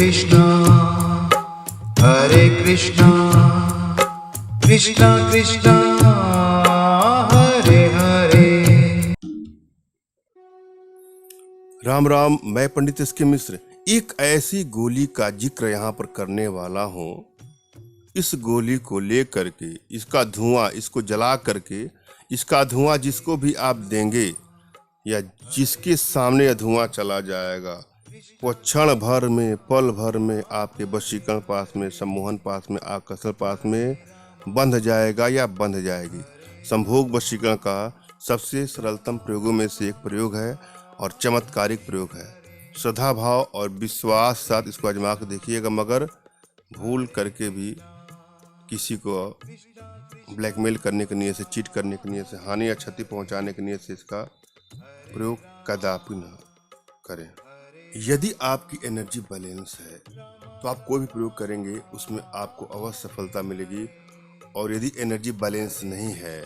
कृष्णा कृष्णा कृष्णा हरे हरे। राम राम। मैं पंडित एस के मिश्र एक ऐसी गोली का जिक्र यहाँ पर करने वाला हूँ। इस गोली को लेकर के इसका धुआं, इसको जला करके इसका धुआं जिसको भी आप देंगे या जिसके सामने यह धुआं चला जाएगा, वो क्षण भर में, पल भर में आपके वशीकरण पास में, सम्मोहन पास में, आकर्षण पास में बंध जाएगा या बंध जाएगी। संभोग वशीकरण का सबसे सरलतम प्रयोगों में से एक प्रयोग है और चमत्कारिक प्रयोग है। श्रद्धा भाव और विश्वास साथ इसको आजमा कर देखिएगा, मगर भूल करके भी किसी को ब्लैकमेल करने की नीयत से, चीट करने की नीयत से, हानि या क्षति पहुंचाने की नीयत से इसका प्रयोग कदापि न करें। यदि आपकी एनर्जी बैलेंस है तो आप कोई भी प्रयोग करेंगे उसमें आपको अवश्य सफलता मिलेगी, और यदि एनर्जी बैलेंस नहीं है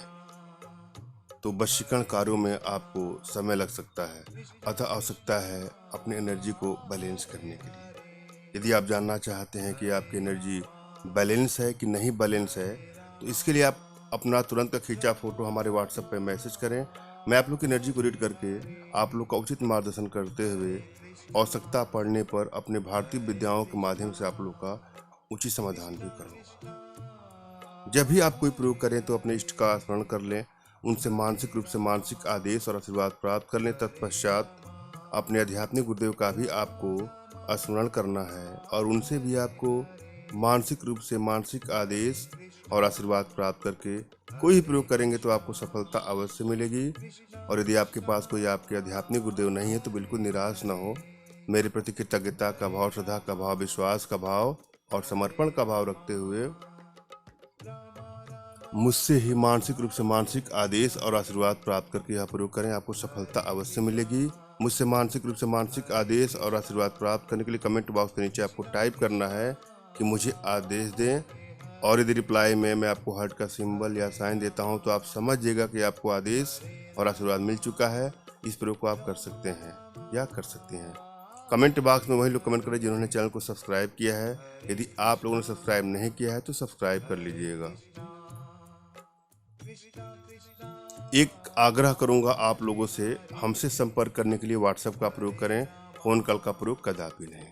तो वशीकरण कार्यों में आपको समय लग सकता है। अतः आवश्यकता है अपनी एनर्जी को बैलेंस करने के लिए। यदि आप जानना चाहते हैं कि आपकी एनर्जी बैलेंस है कि नहीं बैलेंस है, तो इसके लिए आप अपना तुरंत का खींचा फोटो हमारे व्हाट्सएप पे मैसेज करें। मैं आप लोग की एनर्जी को रीड करके आप लोग का उचित मार्गदर्शन करते हुए आवश्यकता पड़ने पर अपने भारतीय विद्याओं के माध्यम से आप लोग का उचित समाधान भी करूँगा। जब भी आप कोई प्रयोग करें तो अपने इष्ट का स्मरण कर लें, उनसे मानसिक रूप से मानसिक आदेश और आशीर्वाद प्राप्त कर लें। तत्पश्चात अपने आध्यात्मिक गुरुदेव का भी आपको स्मरण करना है और उनसे भी आपको मानसिक रूप से मानसिक आदेश और आशीर्वाद प्राप्त करके कोई भी प्रयोग करेंगे तो आपको सफलता अवश्य मिलेगी। और यदि आपके पास कोई आपके आध्यात्मिक गुरुदेव नहीं है तो बिल्कुल निराश न हो। मेरे प्रति कृतज्ञता का भाव, श्रद्धा का भाव, विश्वास का भाव और समर्पण का भाव रखते हुए मुझसे ही मानसिक रूप से मानसिक आदेश और आशीर्वाद प्राप्त करके यह प्रयोग करें, आपको सफलता अवश्य मिलेगी। मुझसे मानसिक रूप से मानसिक आदेश और आशीर्वाद प्राप्त करने के लिए कमेंट बॉक्स के नीचे आपको टाइप करना है कि मुझे आदेश दें, और यदि रिप्लाई में मैं आपको हार्ट का सिंबल या साइन देता हूं तो आप समझिएगा कि आपको आदेश और आशीर्वाद मिल चुका है। इस प्रयोग को आप कर सकते हैं या कर सकती हैं। कमेंट बॉक्स में वही लोग कमेंट करें जिन्होंने चैनल को सब्सक्राइब किया है। यदि आप लोगों ने सब्सक्राइब नहीं किया है तो सब्सक्राइब कर लीजिएगा। एक आग्रह करूंगा आप लोगों से, हमसे संपर्क करने के लिए व्हाट्सएप का प्रयोग करें, फोन कॉल का प्रयोग कदापि नहीं।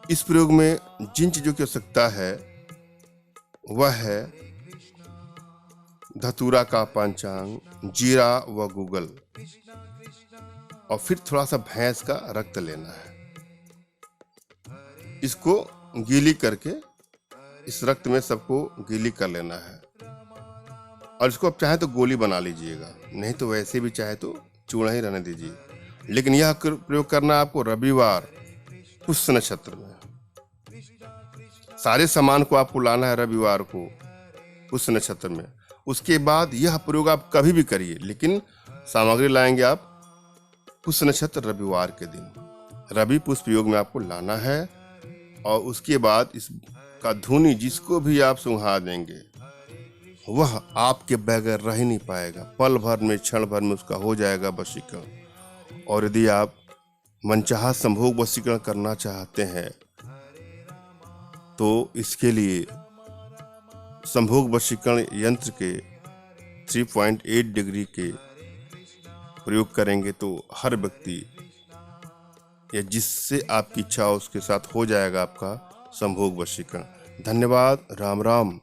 इस प्रयोग में जिन चीजों की आवश्यकता है वह है धतूरा का पंचांग, जीरा व गूगल, और फिर थोड़ा सा भैंस का रक्त लेना है। इसको गीली करके इस रक्त में सबको गीली कर लेना है, और इसको आप चाहे तो गोली बना लीजिएगा, नहीं तो वैसे भी चाहे तो चूड़ा ही रहने दीजिए। लेकिन यह प्रयोग करना आपको रविवार पुष्य नक्षत्र में। सारे सामान को आपको लाना है रविवार को पुष्य नक्षत्र में। उसके बाद यह प्रयोग आप कभी भी करिए, लेकिन सामग्री लाएंगे आप पुष्य नक्षत्र रविवार के दिन। रवि पुष्प योग में आपको लाना है, और उसके बाद इसका धुनी जिसको भी आप सुंघा देंगे वह आपके बगैर रह ही नहीं पाएगा। पल भर में, क्षण भर में उसका हो जाएगा वशीकरण। और यदि आप मनचाहा संभोग वशीकरण करना चाहते हैं तो इसके लिए संभोग वशीकरण यंत्र के 3.8 डिग्री के प्रयोग करेंगे तो हर व्यक्ति या जिससे आपकी इच्छा हो उसके साथ हो जाएगा आपका संभोग वशीकरण। धन्यवाद। राम राम।